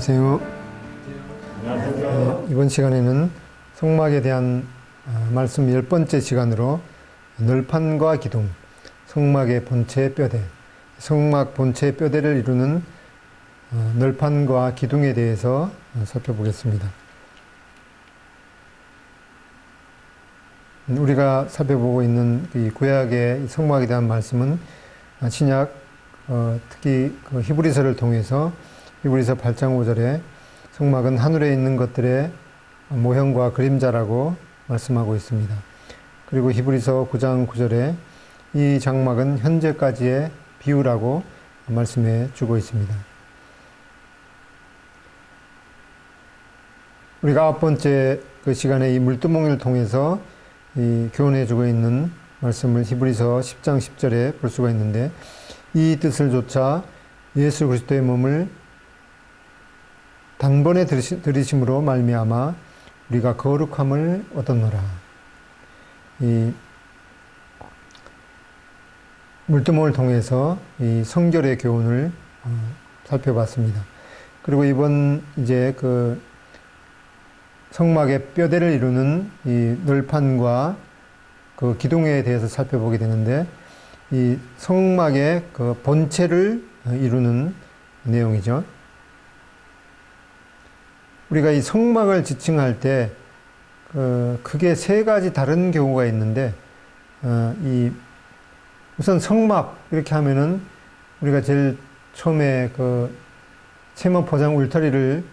안녕하세요. 이번 시간에는 성막에 대한 말씀 10번째 시간으로 널판과 기둥, 성막의 본체 뼈대, 성막 본체 뼈대를 이루는 널판과 기둥에 대해서 살펴보겠습니다. 우리가 살펴보고 있는 이 구약의 성막에 대한 말씀은 신약 특히 그 히브리서를 통해서 히브리서 8장 5절에 성막은 하늘에 있는 것들의 모형과 그림자라고 말씀하고 있습니다. 그리고 히브리서 9장 9절에 이 장막은 현재까지의 비유라고 말씀해 주고 있습니다. 우리가 9번째 그 시간에 이 물두멍을 통해서 이 교훈해 주고 있는 말씀을 히브리서 10장 10절에 볼 수가 있는데, 이 뜻을 조차 예수 그리스도의 몸을 단번에 들이심으로 말미암아 우리가 거룩함을 얻었노라. 이 물두멍을 통해서 이 성결의 교훈을 살펴봤습니다. 그리고 이번 이제 그 성막의 뼈대를 이루는 이 널판과 그 기둥에 대해서 살펴보게 되는데, 이 성막의 그 본체를 이루는 내용이죠. 우리가 이 성막을 지칭할 때 크게 세 가지 다른 경우가 있는데, 우선 성막 이렇게 하면은 우리가 제일 처음에 그 세모 포장 울타리를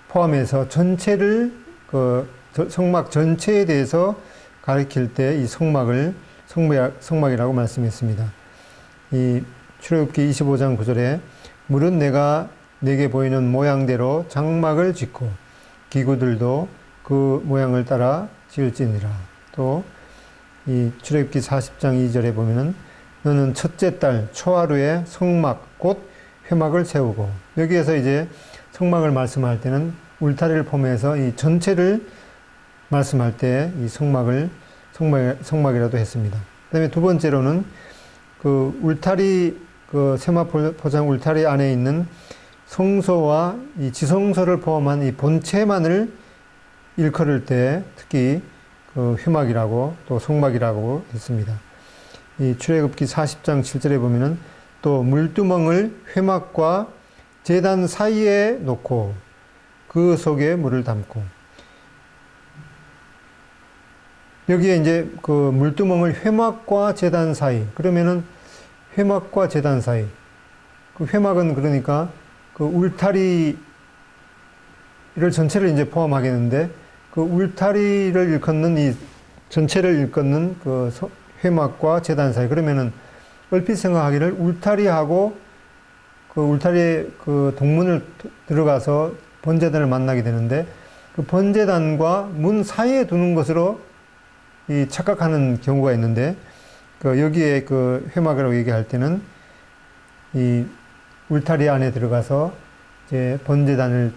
포함해서 전체를 그 성막 전체에 대해서 가리킬 때 이 성막이라고 말씀했습니다. 이 출애굽기 25장 9절에 물은 내가 내게 보이는 모양대로 장막을 짓고 기구들도 그 모양을 따라 지을지니라. 또 이 출애굽기 40장 2절에 보면은 너는 첫째 달 초하루에 성막 곧 회막을 세우고, 여기에서 이제 성막을 말씀할 때는 울타리를 포함해서 이 전체를 말씀할 때 이 성막이라도 했습니다. 그 다음에 두 번째로는 그 울타리, 그 세마 포장 울타리 안에 있는 성소와 이 지성소를 포함한 이 본체만을 일컬을 때 특히 그 회막이라고 또 성막이라고 했습니다. 이 출애굽기 40장 7절에 보면은 또 물두멍을 회막과 제단 사이에 놓고 그 속에 물을 담고, 여기에 이제 그 물두멍을 회막과 제단 사이, 그러면은 회막과 제단 사이, 그 회막은 그러니까 그 울타리를 전체를 이제 포함하겠는데, 그 울타리를 일컫는 이 전체를 일컫는 그 회막과 제단 사이, 그러면은 얼핏 생각하기를 울타리하고 그 울타리에 그 동문을 들어가서 번제단을 만나게 되는데, 그 번제단과 문 사이에 두는 것으로 이 착각하는 경우가 있는데, 그 여기에 그 회막이라고 얘기할 때는 이 울타리 안에 들어가서 이제 번제단을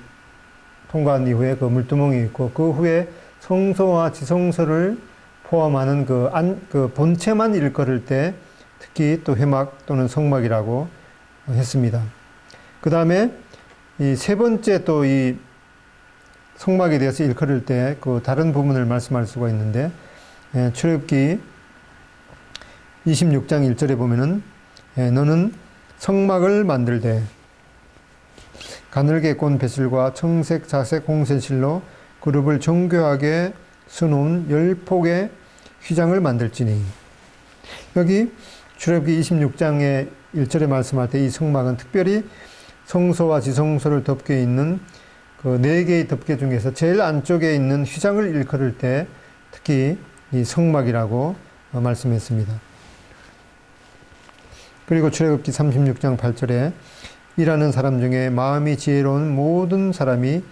통과한 이후에 그 물두멍이 있고, 그 후에 성소와 지성소를 포함하는 그 본체만 일컬을 때 특히 또 회막 또는 성막이라고 했습니다. 그 다음에 이 세 번째 또 이 성막에 대해서 일컬을 때 그 다른 부분을 말씀할 수가 있는데, 출애굽기 26장 1절에 보면은 너는 성막을 만들되 가늘게 꼰 배실과 청색, 자색, 홍색실로 그룹을 정교하게 수놓은 10폭의 휘장을 만들지니, 여기 출애굽기 26장의 1절에 말씀할 때 이 성막은 특별히 성소와 지성소를 덮게 있는 그 4개의 덮개 중에서 제일 안쪽에 있는 휘장을 일컬을 때 특히 이 성막이라고 말씀했습니다. 그리고 출애굽기 36장 8절에 일하는 사람 중에 마음이 지혜로운 모든 사람이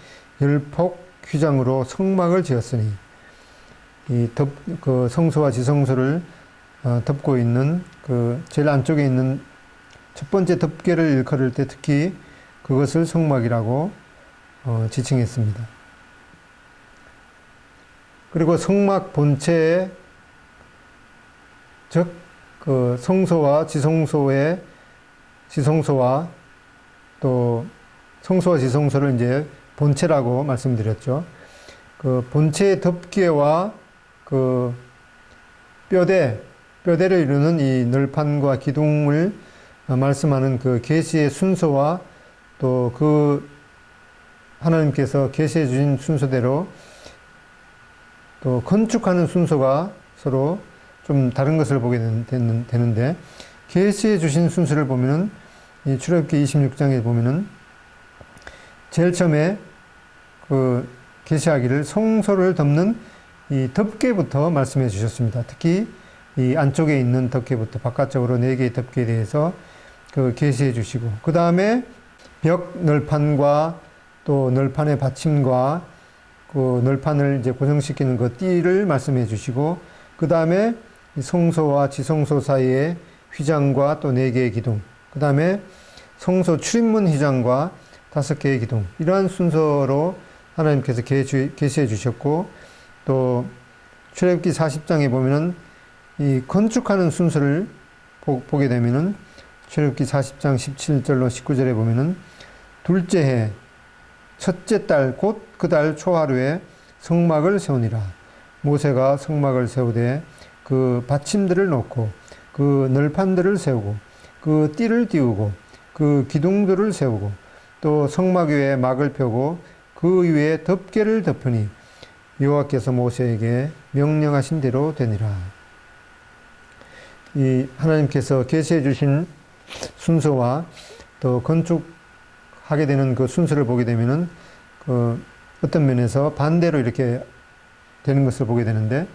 10폭 휘장으로 성막을 지었으니, 그 성소와 지성소를 덮고 있는 그 제일 안쪽에 있는 첫 번째 덮개를 일컬을 때 특히 그것을 성막이라고 지칭했습니다. 그리고 성막 본체에, 즉 그 성소와 지성소와 또 성소와 지성소를 이제 본체라고 말씀드렸죠. 그 본체의 덮개와 그 뼈대를 이루는 이 널판과 기둥을 말씀하는 그 계시의 순서와 또 그 하나님께서 계시해 주신 순서대로 또 건축하는 순서가 서로 좀 다른 것을 보게 되는데, 계시해 주신 순서를 보면은 이 출애굽기 26장에 보면은 제일 처음에 그 계시하기를 성소를 덮는 이 덮개부터 말씀해 주셨습니다. 특히 이 안쪽에 있는 덮개부터 바깥쪽으로 4개의 덮개에 대해서 그 계시해 주시고, 그 다음에 벽 널판과 또 널판의 받침과 그 널판을 이제 고정시키는 그 띠를 말씀해 주시고, 그 다음에 성소와 지성소 사이에 휘장과 또 4개의 기둥, 그 다음에 성소 출입문 휘장과 5개의 기둥, 이러한 순서로 하나님께서 계시해 주셨고, 또 출애굽기 40장에 보면은 이 건축하는 순서를 보게 되면은 출애굽기 40장 17절로 19절에 보면은 둘째 해 첫째 달 곧 그 달 초하루에 성막을 세우니라. 모세가 성막을 세우되 그 받침들을 놓고 그 널판들을 세우고 그 띠를 띄우고 그 기둥들을 세우고 또 성막 위에 막을 펴고 그 위에 덮개를 덮으니 여호와께서 모세에게 명령하신 대로 되니라. 이 하나님께서 계시해 주신 순서와 또 건축하게 되는 그 순서를 보게 되면은 그 어떤 면에서 반대로 이렇게 되는 것을 보게 되는데,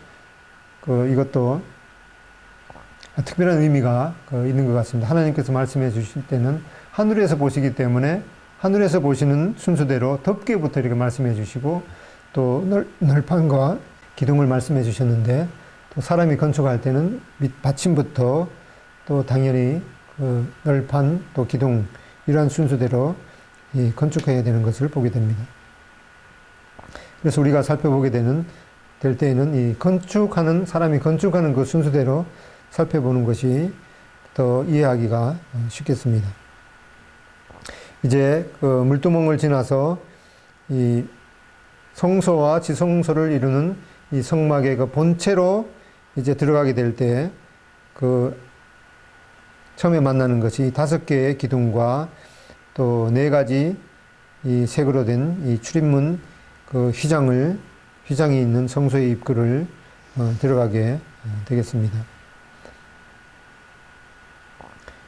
그 이것도 특별한 의미가 있는 것 같습니다. 하나님께서 말씀해 주실 때는 하늘에서 보시기 때문에 하늘에서 보시는 순서대로 덮개부터 이렇게 말씀해 주시고, 또 널판과 기둥을 말씀해 주셨는데, 또 사람이 건축할 때는 밑 받침부터 또 당연히 그 널판 또 기둥, 이러한 순서대로 이 건축해야 되는 것을 보게 됩니다. 그래서 우리가 살펴보게 될 때에는 이 사람이 건축하는 그 순서대로 살펴보는 것이 더 이해하기가 쉽겠습니다. 이제 그 물두멍을 지나서 이 성소와 지성소를 이루는 이 성막의 그 본체로 이제 들어가게 될 때 그 처음에 만나는 것이 5개의 기둥과 또 4가지 이 색으로 된 이 출입문 그 휘장이 있는 성소의 입구를 들어가게 되겠습니다.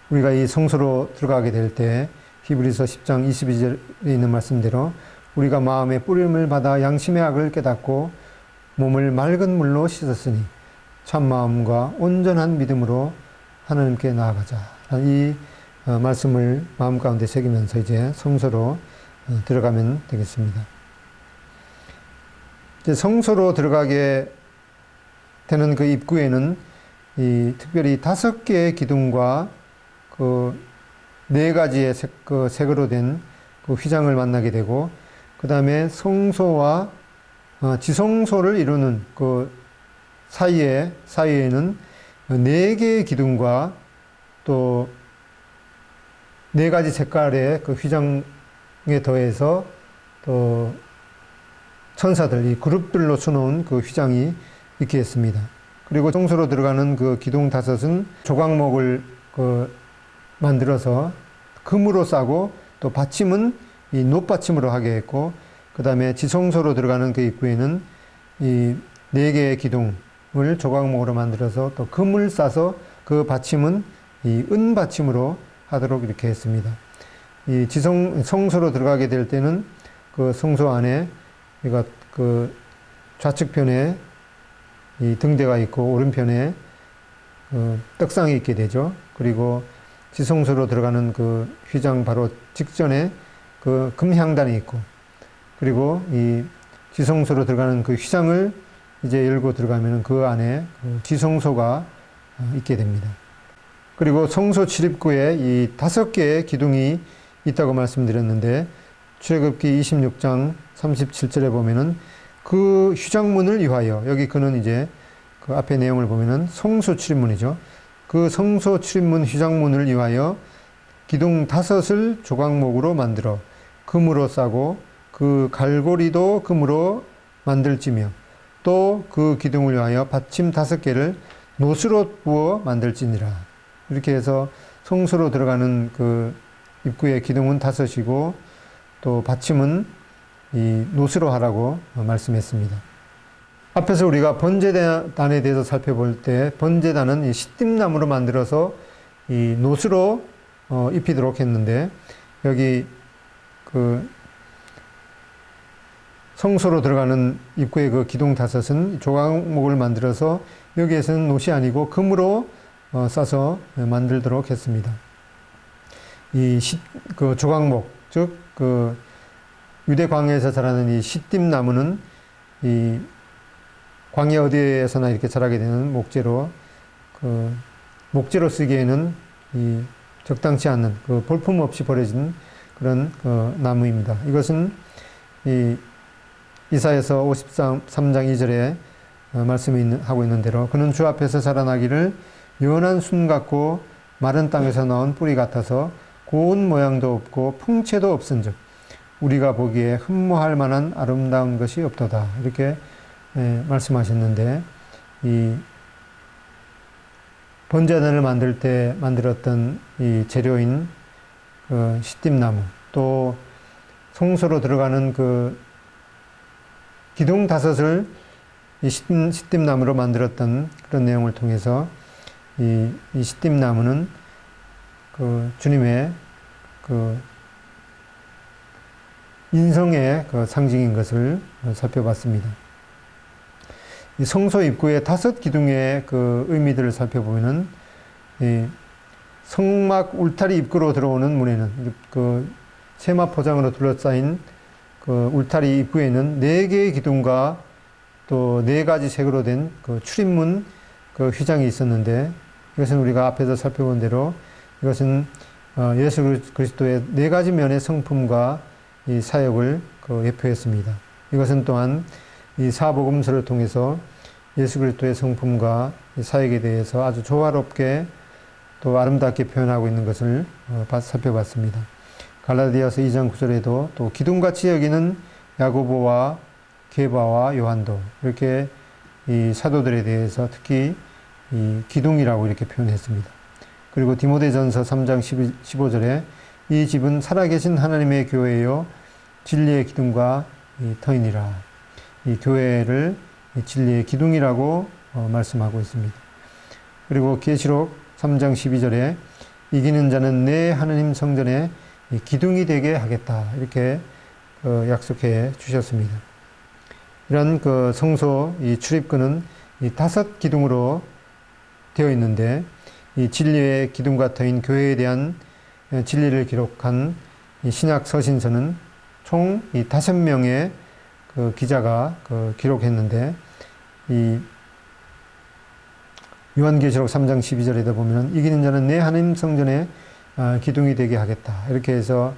우리가 이 성소로 들어가게 될 때 히브리서 10장 22절에 있는 말씀대로 우리가 마음의 뿌림을 받아 양심의 악을 깨닫고 몸을 맑은 물로 씻었으니 참 마음과 온전한 믿음으로 하나님께 나아가자. 이 말씀을 마음 가운데 새기면서 이제 성소로 들어가면 되겠습니다. 이제 성소로 들어가게 되는 그 입구에는 이 특별히 5개의 기둥과 그 4가지의 색으로 된 그 휘장을 만나게 되고, 그 다음에 성소와 지성소를 이루는 그 사이에는 4개의 기둥과 또 4가지 색깔의 그 휘장에 더해서 또 천사들, 이 그룹들로 수놓은 그 휘장이 있게 했습니다. 그리고 성소로 들어가는 그 기둥 5은 조각목을 만들어서 금으로 싸고, 또 받침은 이 놋받침으로 하게 했고, 그 다음에 지성소로 들어가는 그 입구에는 이 4개의 기둥을 조각목으로 만들어서 또 금을 싸서 그 받침은 이 은받침으로 하도록 이렇게 했습니다. 이 성소로 들어가게 될 때는 그 성소 안에 그 좌측편에 이 등대가 있고 오른편에 떡상이 있게 되죠. 그리고 지성소로 들어가는 그 휘장 바로 직전에 그 금향단이 있고, 그리고 이 지성소로 들어가는 그 휘장을 이제 열고 들어가면 그 안에 그 지성소가 있게 됩니다. 그리고 성소 출입구에 이 5개의 기둥이 있다고 말씀드렸는데, 출애굽기 26장 37절에 보면은 그 휘장문을 위하여, 여기 그는 이제 그 앞에 내용을 보면은 성소 출입문이죠. 그 성소 출입문 휘장문을 위하여 기둥 5을 조각목으로 만들어 금으로 싸고 그 갈고리도 금으로 만들지며 또 그 기둥을 위하여 받침 5개를 노스로 부어 만들지니라. 이렇게 해서 성소로 들어가는 그 입구의 기둥은 5이고 또 받침은 이 노스로 하라고 말씀했습니다. 앞에서 우리가 번제단에 대해서 살펴볼 때 번제단은 이 시띠나무로 만들어서 이 노스로 입히도록 했는데 여기 그 성소로 들어가는 입구의 그 기둥 5은 조각목을 만들어서 여기에서는 노시 아니고 금으로 싸서 만들도록 했습니다. 그 조각목, 즉 그 유대 광야에서 자라는 이 시띠나무는 이 광야 어디에서나 이렇게 자라게 되는 목재로 그 목재로 쓰기에는 이 적당치 않는 그 볼품 없이 버려진 그런 그 나무입니다. 이것은 이 이사야서 53장 2절에 말씀하고 있는 대로 그는 주 앞에서 자라나기를 연한 순 같고 마른 땅에서 나온 뿌리 같아서 고운 모양도 없고 풍채도 없은즉 우리가 보기에 흠모할 만한 아름다운 것이 없도다. 이렇게 말씀하셨는데 이 번제단을 만들 때 만들었던 이 재료인 그 시띠나무 또 성소로 들어가는 그 기둥 5을 이 시띠나무로 만들었던 그런 내용을 통해서 이 시띠나무는 그 주님의 그 인성의 그 상징인 것을 살펴봤습니다. 이 성소 입구의 5 기둥의 그 의미들을 살펴보면은 이 성막 울타리 입구로 들어오는 문에는 그 세마 포장으로 둘러싸인 그 울타리 입구에는 4개의 기둥과 또 4가지 색으로 된 그 출입문 그 휘장이 있었는데 이것은 우리가 앞에서 살펴본 대로 이것은 예수 그리스도의 4가지 면의 성품과 이 사역을 그 예표했습니다. 이것은 또한 이 사복음서를 통해서 예수 그리스도의 성품과 사역에 대해서 아주 조화롭게 또 아름답게 표현하고 있는 것을 살펴봤습니다. 갈라디아서 2장 9절에도 또 기둥같이 여기는 야고보와 게바와 요한도 이렇게 이 사도들에 대해서 특히 이 기둥이라고 이렇게 표현했습니다. 그리고 디모데전서 3장 15절에 이 집은 살아계신 하나님의 교회요 진리의 기둥과 이 터이니라. 이 교회를 진리의 기둥이라고 말씀하고 있습니다. 그리고 계시록 3장 12절에 이기는 자는 내 하나님 성전에 기둥이 되게 하겠다. 이렇게 약속해 주셨습니다. 이런 그 성소 이 출입구는 이 5 기둥으로 되어 있는데 이 진리의 기둥과 터인 교회에 대한 진리를 기록한 이 신약 서신서는 총 이 5명의 그 기자가 그 기록했는데 이 요한계시록 3장 12절에도 보면 이기는 자는 내 하나님 성전에 기둥이 되게 하겠다. 이렇게 해서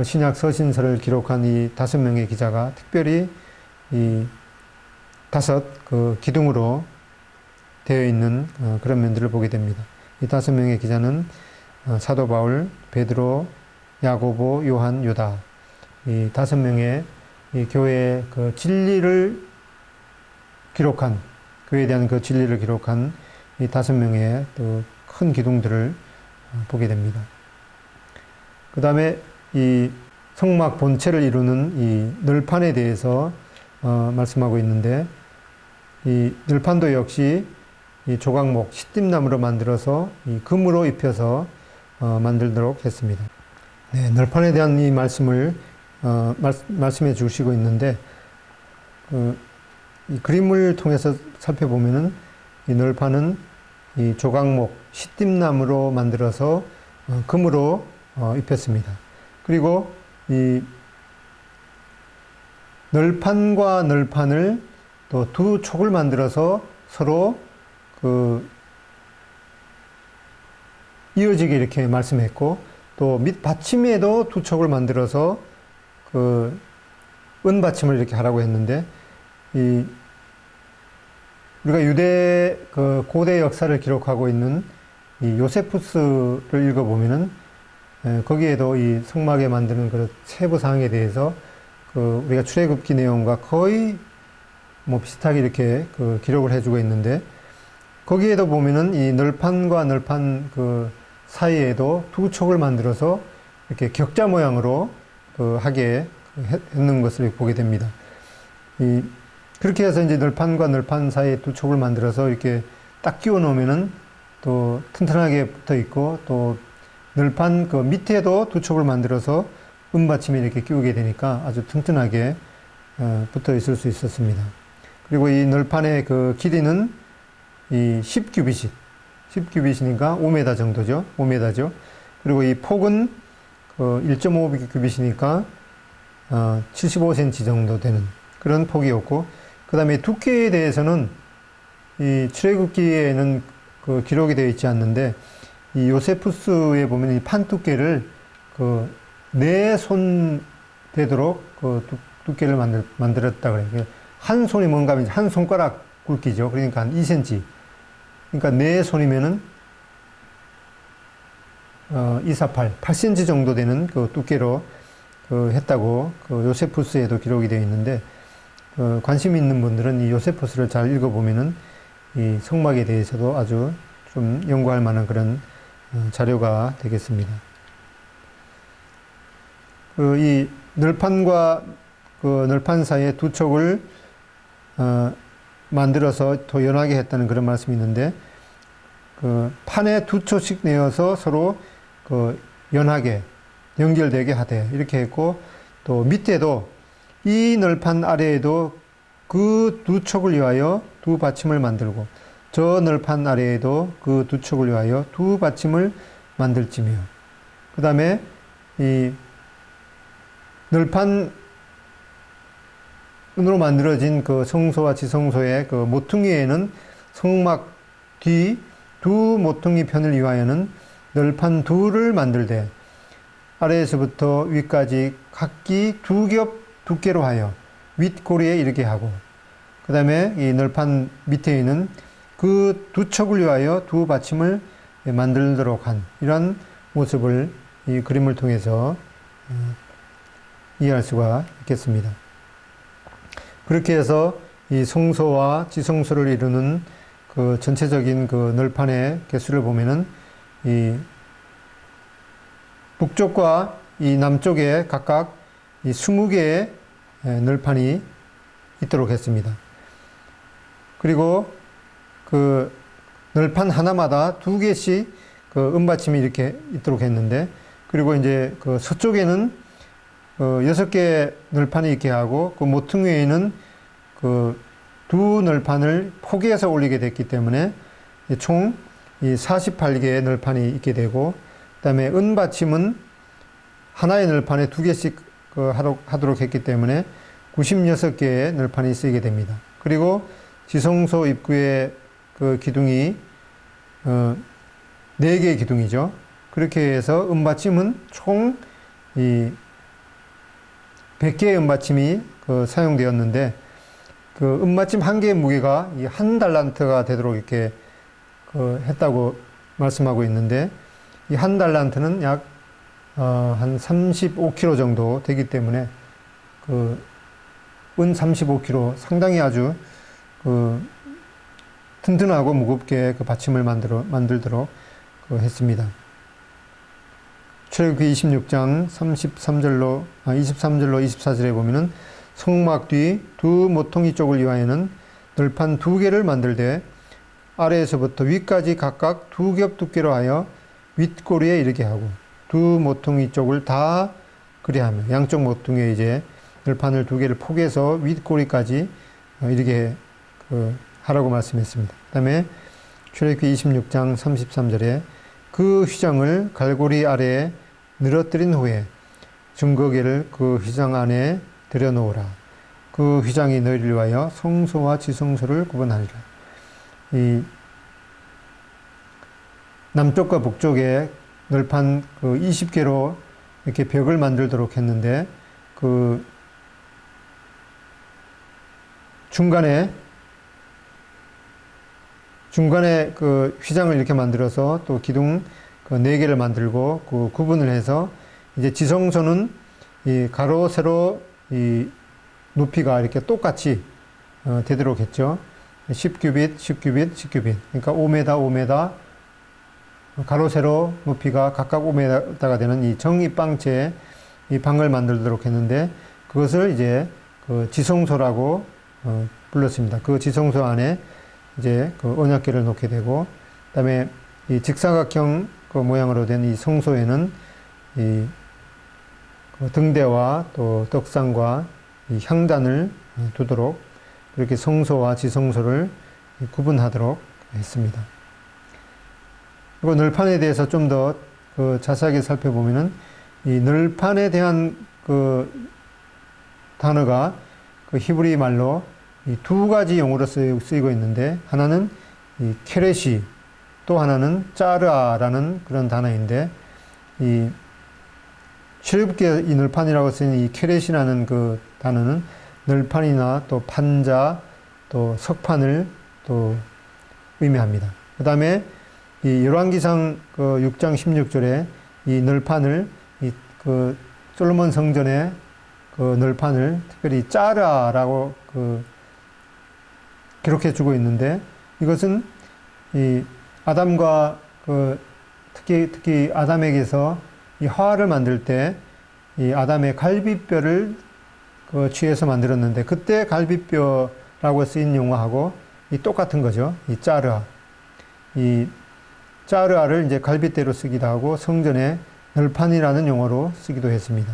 신약 서신서를 기록한 이 5명의 기자가 특별히 이 5 그 기둥으로 되어 있는 그런 면들을 보게 됩니다. 이 5명의 기자는 사도 바울, 베드로, 야고보, 요한, 유다 이 5명의 이 교회의 그 진리를 기록한 교회에 대한 그 진리를 기록한 이 5명의 또 큰 기둥들을 보게 됩니다. 그 다음에 이 성막 본체를 이루는 이 널판에 대해서 말씀하고 있는데 이 널판도 역시 이 조각목 시띠나무로 만들어서 이 금으로 입혀서 만들도록 했습니다. 네, 널판에 대한 이 말씀을 말씀해 주시고 있는데 이 그림을 통해서 살펴보면은 이 널판은 이 조각목 시띠나무로 만들어서 금으로 입혔습니다. 그리고 이 널판과 널판을 또 2 촉을 만들어서 서로 그 이어지게 이렇게 말씀했고 또 밑 받침에도 2 촉을 만들어서 그 은받침을 이렇게 하라고 했는데 이 우리가 유대 그 고대 역사를 기록하고 있는 이 요세푸스를 읽어보면은 거기에도 이 성막에 만드는 그 세부 사항에 대해서 그 우리가 출애굽기 내용과 거의 뭐 비슷하게 이렇게 그 기록을 해주고 있는데, 거기에도 보면은 이 널판과 널판 그 사이에도 두 촉을 만들어서 이렇게 격자 모양으로 그 하게 했는 것을 보게 됩니다. 그렇게 해서 이제 널판과 널판 사이에 두 촉을 만들어서 이렇게 딱 끼워 놓으면은 또 튼튼하게 붙어 있고, 또 널판 그 밑에도 두 촉을 만들어서 은받침에 이렇게 끼우게 되니까 아주 튼튼하게 붙어 있을 수 있었습니다. 그리고 이 널판의 그 길이는 이 10규빗이니까 5m 정도죠. 5m죠. 그리고 이 폭은 그 1.5규빗이니까 75cm 정도 되는 그런 폭이었고, 그 다음에 두께에 대해서는 이 출애굽기에는 그 기록이 되어 있지 않는데, 이 요세푸스에 보면 이 판 두께를 그 4손 되도록 그 두께를 만들었다 그래요. 한 손이 뭔가 하면 한 손가락 굵기죠. 그러니까 한 2cm. 그러니까 4손이면은 2, 4, 8cm 정도 되는 그 두께로 그 했다고 그 요세푸스에도 기록이 되어 있는데, 관심 있는 분들은 이 요세푸스를 잘 읽어보면은 이 성막에 대해서도 아주 좀 연구할 만한 그런 자료가 되겠습니다. 이 널판과 그 널판 사이에 두 촉을 만들어서 더 연하게 했다는 그런 말씀이 있는데, 그 판에 두 촉씩 내어서 서로 그 연하게 연결되게 하되 이렇게 했고, 또 밑에도 이 널판 아래에도 그 두 촉을 위하여 두 받침을 만들고, 저 널판 아래에도 그 두 촉을 위하여 두 받침을 만들지며, 그 다음에 이 널판으로 만들어진 그 성소와 지성소의 그 모퉁이에는 성막 뒤 두 모퉁이 편을 위하여는 널판 둘을 만들되 아래에서부터 위까지 각기 2겹 두께로 하여 윗꼬리에 이르게 하고, 그 다음에 이 널판 밑에 있는 그 두 척을 위하여 두 받침을 만들도록 한 이러한 모습을 이 그림을 통해서 이해할 수가 있겠습니다. 그렇게 해서 이 성소와 지성소를 이루는 그 전체적인 그 널판의 개수를 보면은 이 북쪽과 이 남쪽에 각각 이 20개의 널판이 있도록 했습니다. 그리고 그 널판 하나마다 2개씩 그 은받침이 이렇게 있도록 했는데, 그리고 이제 그 서쪽에는 6개의 널판이 있게 하고, 그 모퉁이에는 그 두 널판을 포개해서 올리게 됐기 때문에 총 이 48개의 널판이 있게 되고, 그 다음에 은받침은 하나의 널판에 2개씩 하도록 했기 때문에 96개의 널판이 쓰이게 됩니다. 그리고 지성소 입구의 그 기둥이 4개의 기둥이죠. 그렇게 해서 은받침은 총 이 100개의 은받침이 사용되었는데, 그 은받침 한 개의 무게가 이 1달란트가 되도록 이렇게 했다고 말씀하고 있는데, 이 1달란트는 약 한 35kg 정도 되기 때문에 은 35kg 상당히 아주 튼튼하고 무겁게 그 받침을 만들도록 했습니다. 출애굽기 26장 23절로 24절에 보면은 성막 뒤 두 모퉁이 쪽을 위하여는 널판 2개를 만들되 아래에서부터 위까지 각각 2겹 두께로 하여 윗꼬리에 이르게 하고, 두 모퉁이 쪽을 다 그리하며 양쪽 모퉁이에 이제 널판을 2개를 포개서 윗꼬리까지 이르게 하라고 말씀했습니다. 그 다음에 출애굽기 26장 33절에 그 휘장을 갈고리 아래에 늘어뜨린 후에 증거계를 그 휘장 안에 들여놓으라. 그 휘장이 너희를 위하여 성소와 지성소를 구분하리라. 이 남쪽과 북쪽에 널판 20개로 이렇게 벽을 만들도록 했는데, 그 중간에 그 휘장을 이렇게 만들어서 또 기둥 그 4개를 만들고 그 구분을 해서 이제 지성소는 이 가로, 세로 이 높이가 이렇게 똑같이 되도록 했죠. 10규빗, 10규빗, 10규빗. 그러니까 5m, 5m, 가로, 세로 높이가 각각 5m가 되는 이 정입방체의 이 방을 만들도록 했는데 그것을 이제 그 지성소라고 불렀습니다. 그 지성소 안에 이제 그 언약궤를 놓게 되고, 그 다음에 이 직사각형 그 모양으로 된 이 성소에는 이 그 등대와 또 덕상과 이 향단을 두도록 그렇게 성소와 지성소를 구분하도록 했습니다. 그리고 널판에 대해서 좀 더 그 자세하게 살펴보면은 이 널판에 대한 그 단어가 그 히브리 말로 이 2가지 용어로 쓰이고 있는데, 하나는 이 케레시, 또 하나는 짜르아라는 그런 단어인데, 이 출애굽기에 이 널판이라고 쓰인 이 케레시라는 그 단어는 널판이나 또 판자, 또 석판을 또 의미합니다. 그 다음에 이 열왕기상 그 6장 16절에 이 널판을 그 솔로몬 성전의 그 널판을 특별히 짜르아라고 그 기록해 주고 있는데, 이것은 이 아담과 그 특히 아담에게서 이 화를 만들 때 이 아담의 갈비뼈를 그 취해서 만들었는데, 그때 갈비뼈라고 쓰인 용어하고 이 똑같은 거죠. 이 짜르아. 이 짜르아를 이제 갈빗대로 쓰기도 하고 성전에 널판이라는 용어로 쓰기도 했습니다.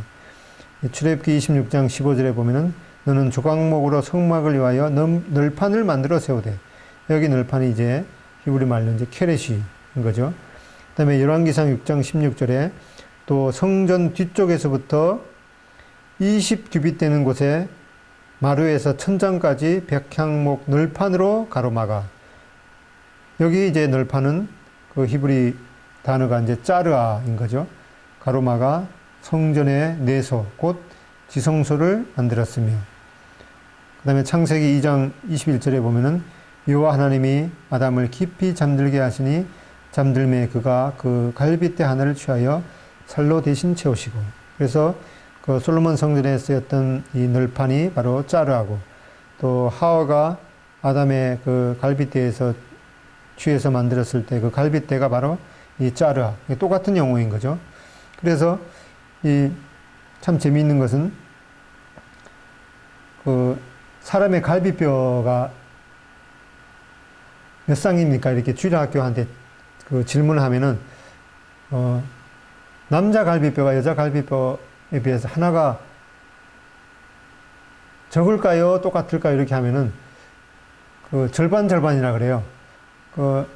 출애굽기 26장 15절에 보면은 너는 조각목으로 성막을 위하여 널판을 만들어 세우되, 여기 널판이 이제 히브리 말로 이제 케레시인 거죠. 그 다음에 열왕기상 6장 16절에 또 성전 뒤쪽에서부터 20규빗 되는 곳에 마루에서 천장까지 백향목 널판으로 가로막아. 여기 이제 널판은 그 히브리 단어가 이제 짜르아인 거죠. 가로막아 성전의 내소, 곧 지성소를 만들었으며, 그 다음에 창세기 2장 21절에 보면은 여호와 하나님이 아담을 깊이 잠들게 하시니 잠들매 그가 그 갈빗대 하나를 취하여 살로 대신 채우시고, 그래서 그 솔로몬 성전에 쓰였던 이 널판이 바로 짜르하고, 또 하와가 아담의 그 갈빗대에서 취해서 만들었을 때 그 갈빗대가 바로 이 짜르하, 똑같은 용어인 거죠. 그래서 이 참 재미있는 것은 그 사람의 갈비뼈가 몇 쌍입니까? 이렇게 주일학교한테 그 질문을 하면은 남자 갈비뼈가 여자 갈비뼈에 비해서 하나가 적을까요? 똑같을까요? 이렇게 하면은 그 절반이라 그래요. 그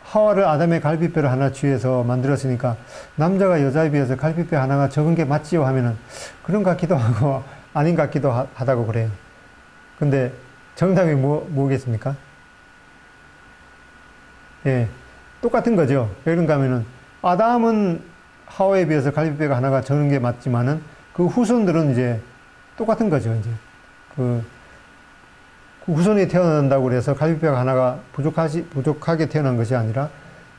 하와를 아담의 갈비뼈를 하나 취해서 만들었으니까 남자가 여자에 비해서 갈비뼈 하나가 적은 게 맞지요? 하면은 그런 것 같기도 하고 아닌 것 같기도 하다고 그래요. 근데 정답이 뭐겠습니까? 예, 똑같은 거죠. 그런가 하면은 아담은 하와에 비해서 갈비뼈가 하나가 적은 게 맞지만은 그 후손들은 이제 똑같은 거죠. 이제 그 후손이 태어난다고 그래서 갈비뼈가 하나가 부족하게 태어난 것이 아니라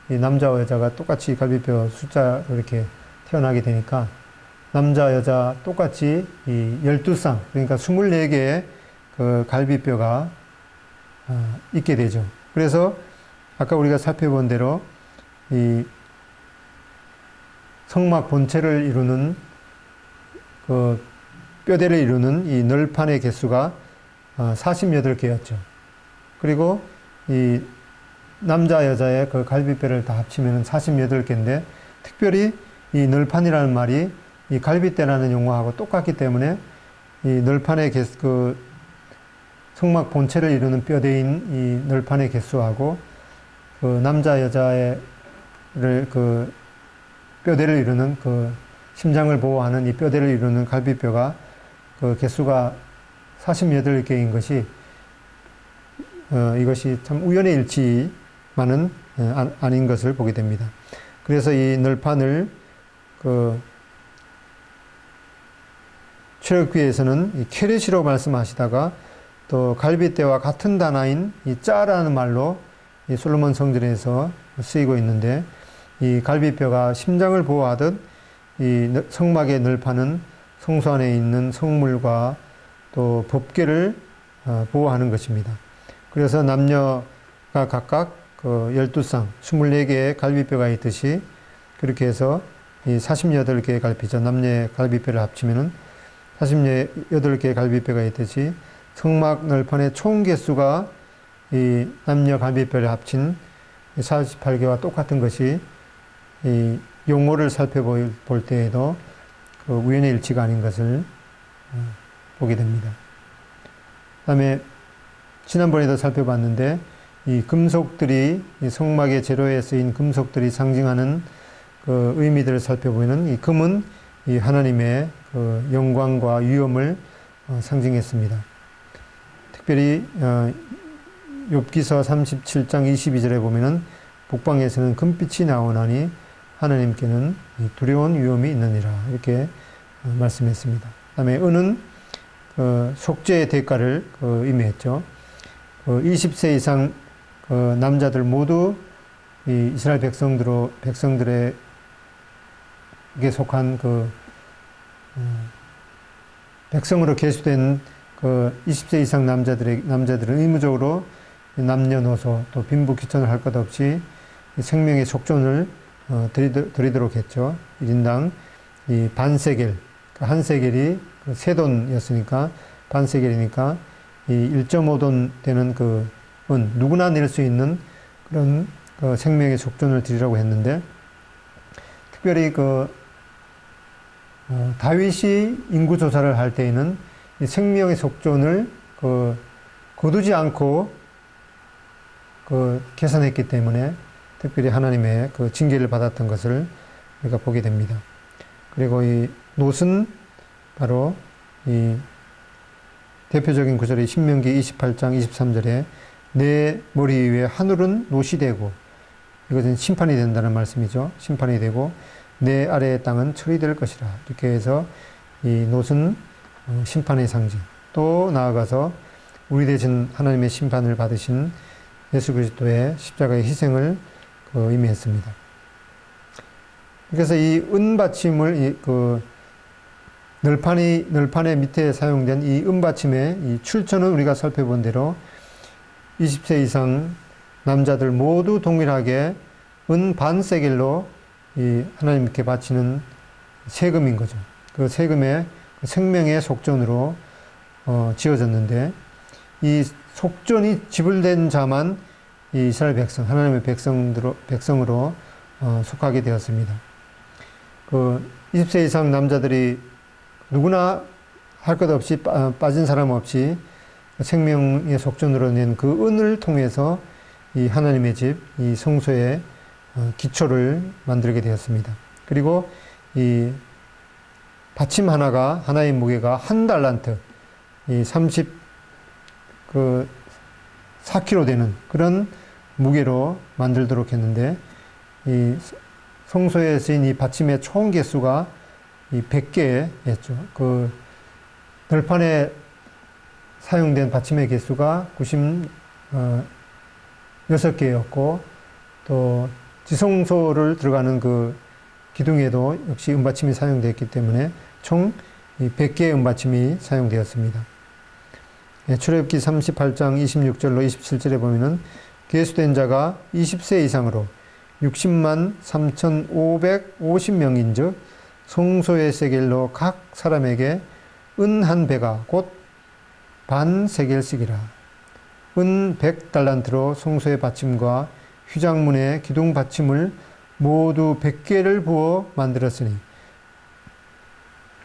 이 남자와 여자가 똑같이 갈비뼈 숫자로 이렇게 태어나게 되니까 남자, 여자 똑같이 이 12쌍, 그러니까 24개의 그 갈비뼈가 있게 되죠. 그래서 아까 우리가 살펴본 대로 이 성막 본체를 이루는 그 뼈대를 이루는 이 널판의 개수가 48개였죠. 그리고 이 남자 여자의 그 갈비뼈를 다 합치면 48개인데, 특별히 이 널판이라는 말이 이 갈빗대라는 용어하고 똑같기 때문에 이 널판의 개수, 그 성막 본체를 이루는 뼈대인 이 널판의 개수하고 그 남자 여자의 그 뼈대를 이루는 그 심장을 보호하는 이 뼈대를 이루는 갈비뼈가 그 개수가 48개인 것이 이것이 참 우연의 일치만은 아닌 것을 보게 됩니다. 그래서 이 널판을 그 출애굽기에서는 이 케레시로 말씀하시다가 또 갈빗대와 같은 단어인 이 짜라는 말로 이 솔로몬 성전에서 쓰이고 있는데, 이 갈비뼈가 심장을 보호하듯 이 성막의 늘판은 성소 안에 있는 성물과 또 법궤를 보호하는 것입니다. 그래서 남녀가 각각 그 12쌍, 24개의 갈비뼈가 있듯이 그렇게 해서 이 48개의 갈비뼈, 남녀의 갈비뼈를 합치면은 48개의 갈비뼈가 있듯이 성막 널판의 총 개수가 이 남녀 갈비뼈를 합친 48개와 똑같은 것이 이 용어를 살펴볼 때에도 그 우연의 일치가 아닌 것을 보게 됩니다. 그 다음에 지난번에도 살펴봤는데 이 금속들이 이 성막의 재료에 쓰인 금속들이 상징하는 그 의미들을 살펴보면 이 금은 이 하나님의 그 영광과 위엄을 상징했습니다. 특별히 욥기서 37장 22절에 보면은 북방에서는 금빛이 나오나니 하나님께는 두려운 위엄이 있느니라 이렇게 말씀했습니다. 그다음에 은은 속죄의 대가를 의미했죠. 20세 이상 남자들 모두 이 이스라엘 백성들에게 속한 백성으로 계수된 20세 이상 남자들은 의무적으로 남녀노소 또 빈부 귀천을 할 것 없이 생명의 속전을 드리도록 했죠. 1인당 이 반세겔, 한 세겔이 세돈이었으니까 반세겔이니까 이 1.5돈 되는 누구나 낼 수 있는 그런 생명의 속전을 드리라고 했는데, 특별히 다윗이 인구 조사를 할 때에는 이 생명의 속전을 거두지 않고 계산했기 때문에 특별히 하나님의 징계를 받았던 것을 우리가 보게 됩니다. 그리고 이 놋은 바로 이 대표적인 구절이 신명기 28장 23절에 내 머리 위에 하늘은 놋이 되고, 이것은 심판이 된다는 말씀이죠. 심판이 되고 내 아래의 땅은 철이 될 것이라. 이렇게 해서 이 놋은 심판의 상징, 또 나아가서 우리 대신 하나님의 심판을 받으신 예수 그리스도의 십자가의 희생을 의미했습니다. 그래서 이 은받침을 널판의 밑에 사용된 이 은받침의 이 출처는 우리가 살펴본 대로 20세 이상 남자들 모두 동일하게 은 반세겔로 이 하나님께 바치는 세금인 거죠. 그 세금의 생명의 속전으로 지어졌는데, 이 속전이 지불된 자만 이 이스라엘 백성, 하나님의 백성으로 속하게 되었습니다. 20세 이상 남자들이 누구나 할 것 없이 빠진 사람 없이 생명의 속전으로 낸 그 은을 통해서 이 하나님의 집, 이 성소의 기초를 만들게 되었습니다. 그리고 이 받침 하나의 무게가 한 달란트, 이 4kg 되는 그런 무게로 만들도록 했는데, 이 성소에 쓰인 이 받침의 총 개수가 이 100개였죠. 널판에 사용된 받침의 개수가 96개였고, 또 지성소를 들어가는 기둥에도 역시 은받침이 사용되었기 때문에 총 100개의 은받침이 사용되었습니다. 출애굽기 38장 26절로 27절에 보면은 계수된 자가 20세 이상으로 60만 3,550명인즉 성소의 세겔로 각 사람에게 은 한 배가 곧 반 세겔씩이라. 은 100달란트로 성소의 받침과 휘장문의 기둥 받침을 모두 100개를 부어 만들었으니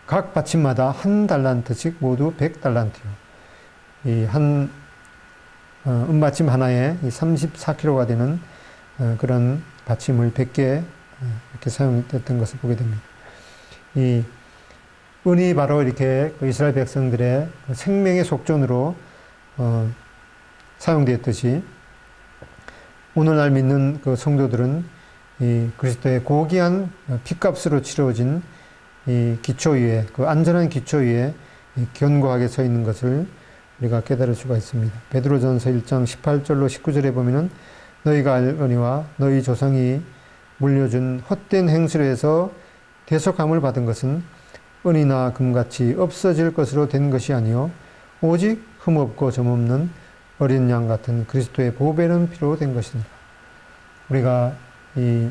각 받침마다 한 달란트씩 모두 100달란트요. 이 은받침 하나에 34kg가 되는 그런 받침을 100개 이렇게 사용됐던 것을 보게 됩니다. 이 은이 바로 이렇게 이스라엘 백성들의 생명의 속전으로 사용되었듯이, 오늘날 믿는 성도들은 이 그리스도의 고귀한 피값으로 치러진 이 기초 위에, 안전한 기초 위에 견고하게 서 있는 것을 우리가 깨달을 수가 있습니다. 베드로전서 1장 18절로 19절에 보면은 너희가 알거니와 너희 조상이 물려준 헛된 행실로 해서 대속함을 받은 것은 은이나 금같이 없어질 것으로 된 것이 아니요 오직 흠없고 점없는 어린 양 같은 그리스도의 보배는 피로 된 것이니라. 우리가 이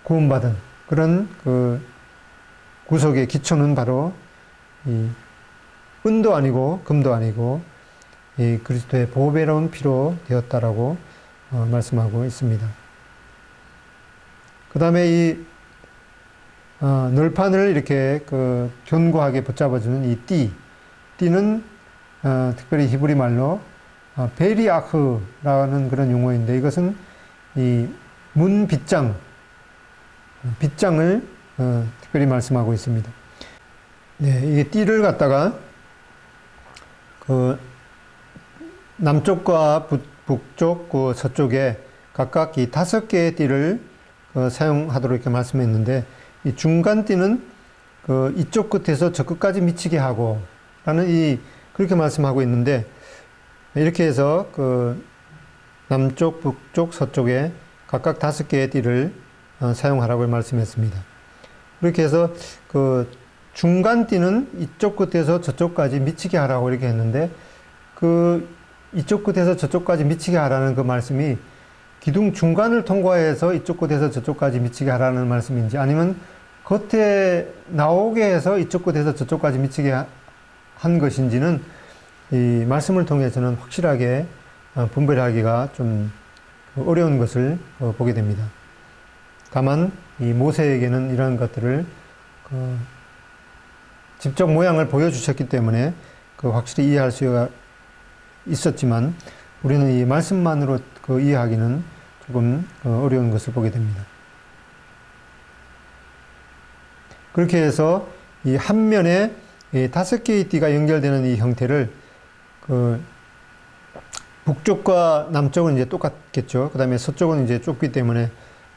구원받은 그런 그 구속의 기초는 바로 이 은도 아니고 금도 아니고 이 그리스도의 보배로운 피로 되었다라고 말씀하고 있습니다. 그 다음에 이 널판을 이렇게 그 견고하게 붙잡아주는 이 띠는 특별히 히브리 말로 베리아흐라는 그런 용어인데 이것은 이 문 빗장을 특별히 말씀하고 있습니다. 네, 이 띠를 갖다가 그 남쪽과 북쪽, 그 서쪽에 각각 이 5개의 띠를 사용하도록 이렇게 말씀했는데 이 중간 띠는 그 이쪽 끝에서 저 끝까지 미치게 하고 라는 그렇게 말씀하고 있는데 이렇게 해서 그 남쪽, 북쪽, 서쪽에 각각 5개의 띠를 사용하라고 말씀했습니다. 그렇게 해서 그 중간 띠는 이쪽 끝에서 저쪽까지 미치게 하라고 이렇게 했는데 그 이쪽 끝에서 저쪽까지 미치게 하라는 그 말씀이 기둥 중간을 통과해서 이쪽 끝에서 저쪽까지 미치게 하라는 말씀인지 아니면 겉에 나오게 해서 이쪽 끝에서 저쪽까지 미치게 한 것인지는 이 말씀을 통해서는 확실하게 분별하기가 좀 어려운 것을 보게 됩니다. 다만 이 모세에게는 이러한 것들을 직접 모양을 보여주셨기 때문에 확실히 이해할 수가 있었지만 우리는 이 말씀만으로 이해하기는 조금 어려운 것을 보게 됩니다. 그렇게 해서 이 한 면에 5개의 띠가 연결되는 이 형태를 북쪽과 남쪽은 이제 똑같겠죠. 그 다음에 서쪽은 이제 좁기 때문에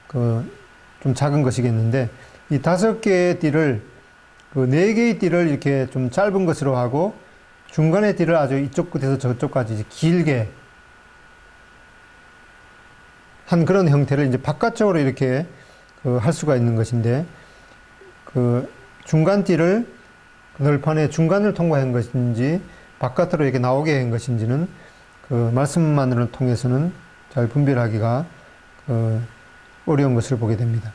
좀 작은 것이겠는데 이 5개의 띠를 4개의 띠를 이렇게 좀 짧은 것으로 하고 중간의 띠를 아주 이쪽 끝에서 저쪽까지 길게 한 그런 형태를 이제 바깥쪽으로 이렇게 할 수가 있는 것인데 중간 띠를 널판의 중간을 통과한 것인지 바깥으로 이렇게 나오게 한 것인지는 말씀만을 통해서는 잘 분별하기가 어려운 것을 보게 됩니다.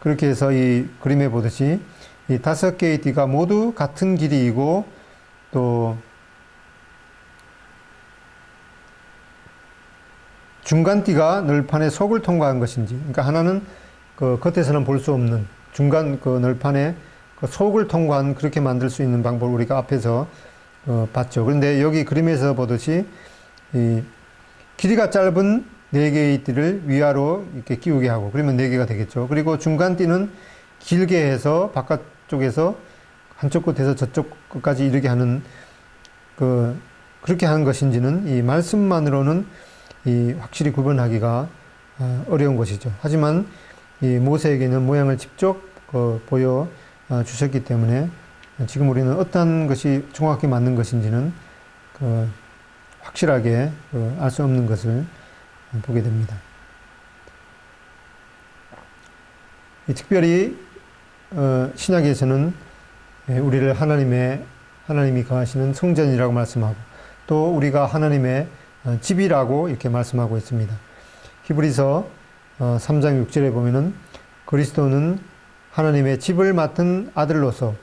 그렇게 해서 이 그림에 보듯이 이 5개의 띠가 모두 같은 길이이고 또 중간 띠가 널판의 속을 통과한 것인지, 그러니까 하나는 겉에서는 볼 수 없는 중간 널판의 속을 통과한 그렇게 만들 수 있는 방법을 우리가 앞에서 봤죠. 그런데 여기 그림에서 보듯이 이 길이가 짧은 4개의 띠를 위아래로 이렇게 끼우게 하고 그러면 4개가 되겠죠. 그리고 중간 띠는 길게 해서 바깥쪽에서 한쪽 끝에서 저쪽 끝까지 이르게 하는 그렇게 하는 것인지는 이 말씀만으로는 확실히 구분하기가 어려운 것이죠. 하지만 이 모세에게는 모양을 직접 보여 주셨기 때문에 지금 우리는 어떤 것이 정확히 맞는 것인지는 확실하게 알 수 없는 것을 보게 됩니다. 특별히 신약에서는 우리를 하나님이 거하시는 성전이라고 말씀하고 또 우리가 하나님의 집이라고 이렇게 말씀하고 있습니다. 히브리서 3장 6절에 보면은 그리스도는 하나님의 집을 맡은 아들로서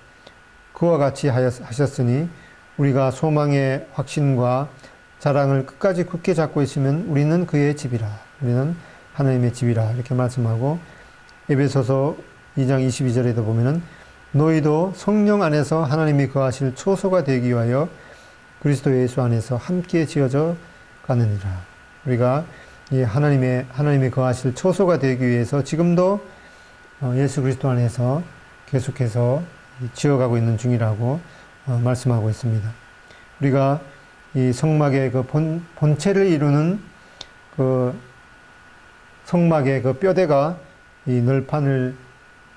그와 같이 하셨으니 우리가 소망의 확신과 자랑을 끝까지 굳게 잡고 있으면 우리는 그의 집이라. 우리는 하나님의 집이라. 이렇게 말씀하고 에베소서 2장 22절에도 보면은 너희도 성령 안에서 하나님이 거하실 초소가 되기 위하여 그리스도 예수 안에서 함께 지어져 가느니라. 우리가 이 하나님이 거하실 초소가 되기 위해서 지금도 예수 그리스도 안에서 계속해서 지어가고 있는 중이라고 말씀하고 있습니다. 우리가 이 성막의 본체를 이루는 성막의 뼈대가 이 널판을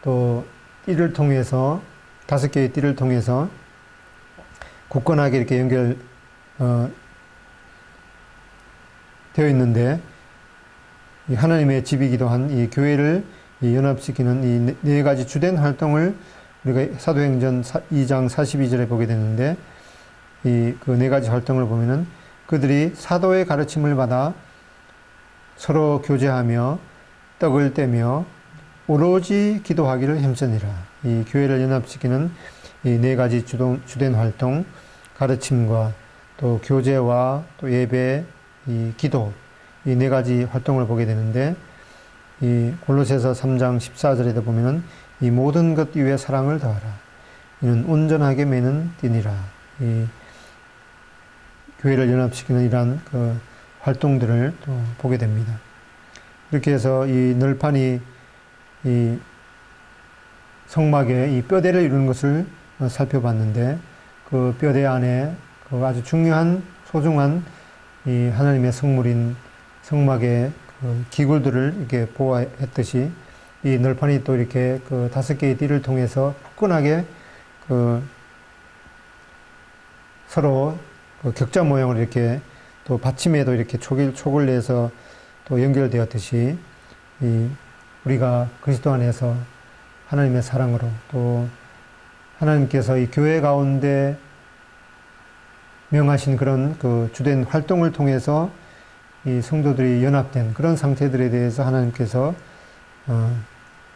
또 띠를 통해서 5개의 띠를 통해서 굳건하게 이렇게 되어 있는데 이 하나님의 집이기도 한 이 교회를 이 연합시키는 이 네 가지 주된 활동을 우리가 사도행전 2장 42절에 보게 되는데, 이 그 네 가지 활동을 보면은 그들이 사도의 가르침을 받아 서로 교제하며 떡을 떼며 오로지 기도하기를 힘쓰니라. 이 교회를 연합시키는 이 네 가지 주된 활동, 가르침과 또 교제와 또 예배, 이 기도, 이 네 가지 활동을 보게 되는데, 이 골로새서 3장 14절에도 보면은 이 모든 것 위에 사랑을 더하라. 이는 온전하게 매는 띠니라. 이 교회를 연합시키는 이러한 그 활동들을 또 보게 됩니다. 이렇게 해서 이 널판이 이 성막의 이 뼈대를 이루는 것을 살펴봤는데, 그 뼈대 안에 그 아주 중요한 소중한 이 하나님의 성물인 성막의 그 기굴들을 이렇게 보호했듯이, 이 널판이 또 이렇게 그 5개의 띠를 통해서 후끈하게 그 서로 그 격자 모형을 이렇게 또 받침에도 이렇게 촉을 내서 또 연결되었듯이, 이 우리가 그리스도 안에서 하나님의 사랑으로 또 하나님께서 이 교회 가운데 명하신 그런 그 주된 활동을 통해서 이 성도들이 연합된 그런 상태들에 대해서 하나님께서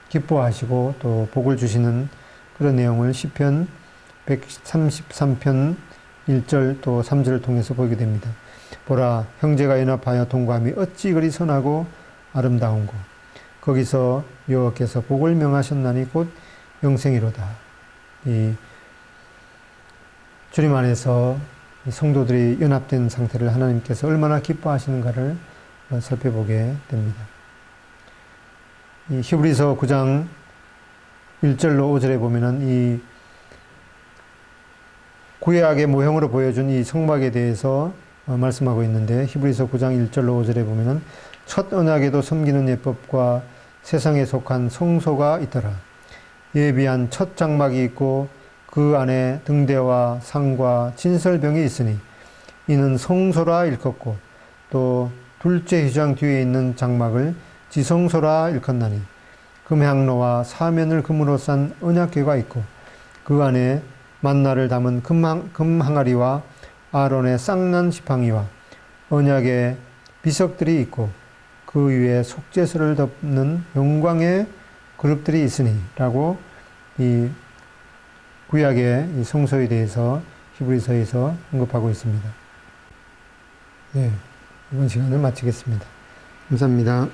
기뻐하시고 또 복을 주시는 그런 내용을 시편 133편 1절 또 3절을 통해서 보게 됩니다. 보라, 형제가 연합하여 동거함이 어찌 그리 선하고 아름다운고, 거기서 여호와께서 복을 명하셨나니 곧 영생이로다. 이 주님 안에서 이 성도들이 연합된 상태를 하나님께서 얼마나 기뻐하시는가를 살펴보게 됩니다. 이 히브리서 9장 1절로 5절에 보면은 이 구약의 모형으로 보여준 이 성막에 대해서 말씀하고 있는데, 히브리서 9장 1절로 5절에 보면은 첫 언약에도 섬기는 예법과 세상에 속한 성소가 있더라. 이에 비한 첫 장막이 있고 그 안에 등대와 상과 진설병이 있으니 이는 성소라 일컫고, 또 둘째 휘장 뒤에 있는 장막을 지성소라 일컫나니 금향로와 사면을 금으로 싼 언약궤가 있고 그 안에 만나를 담은 금항아리와 아론의 쌍난 지팡이와 언약의 비석들이 있고 그 위에 속죄소를 덮는 영광의 그룹들이 있으니 라고 이 구약의 이 성소에 대해서 히브리서에서 언급하고 있습니다. 네, 이번 시간을 마치겠습니다. 감사합니다.